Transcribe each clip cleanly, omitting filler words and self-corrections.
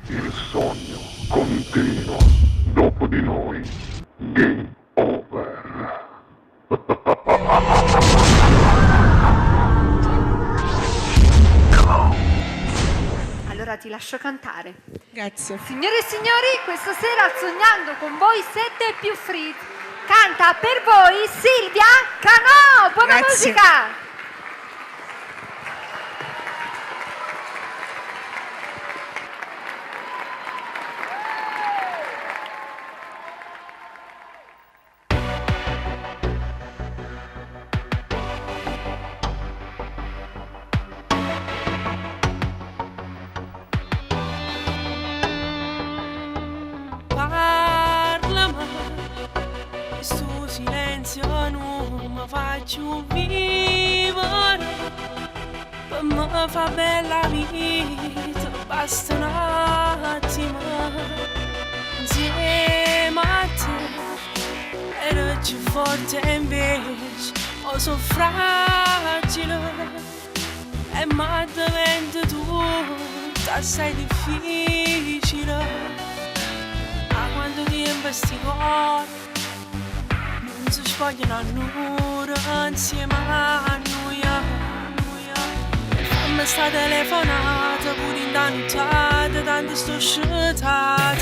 Il sogno continua. Dopo di noi, game over. Allora ti lascio cantare. Grazie. Signore e signori, questa sera sognando con voi 7 più free. Canta per voi Silvia Canò. Buona Grazie. musica! Parlami, questo silenzio non mi faccio vivere, per me fa bella vita, basta un attimo, insieme a te, ero più forte invece, o so fragile, e ma diventa tutto assai difficile. Quando ti investigò non si spogliano a nulla insieme a noi. Fammi sta telefonata pure intanto tanto sto sciutata,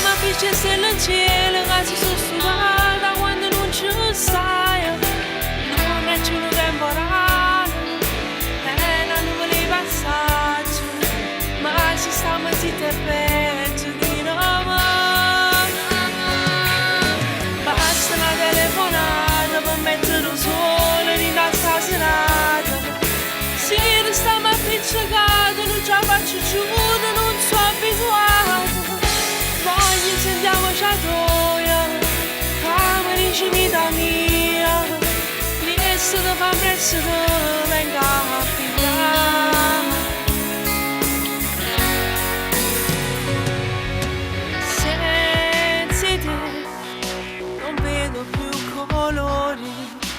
ma piace stelle in cielo che si sono sudata quando non ci stai. Non è più un temporale, è una nuvole di passaggio, ma ci stiamo zitti e peggio di noi. Basta una telefonata per mettere un sole in sta serata. Se restiamo appiccicati non ce la faccio giù, non sono abituato. Voglio sentiamoci a gioia, come dici vita mia, riesco da far presto che venga a pigliare.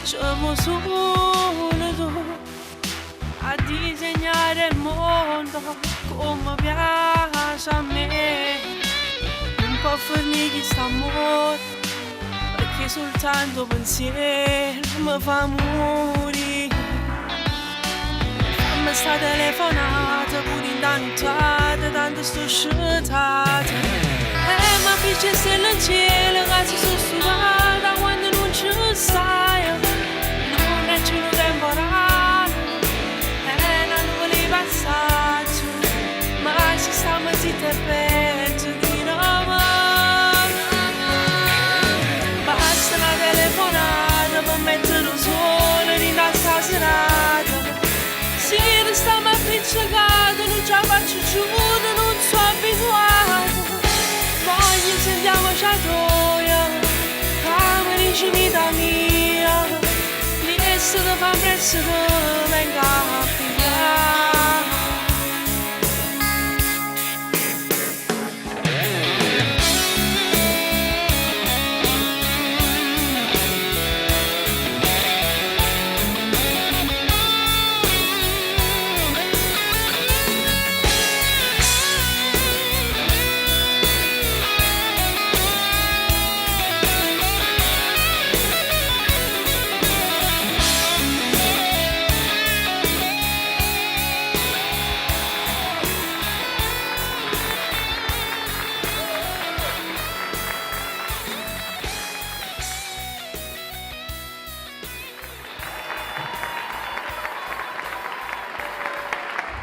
Siamo solo tu a disegnare il mondo come piace a me. Non può finire questo amore, perché soltanto pensiero mi fa morire. Fammi sta telefonata pure intanto tanto sto sciutata, ma piace stelle in cielo che si sono sudata quando non ci stai. Non è più un temporale, è una nuvole di passaggio, ma ci stiamo zitti e peggio di noi. Basta una telefonata per mettere un sole in sta serata. Se restiamo appiccicati non ce la faccio giù, non sono abituato. Voglio sentiamoci a gioia, come dici vita mia, riesco da far presto che venga a pigliare.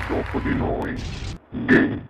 Dopo di noi, game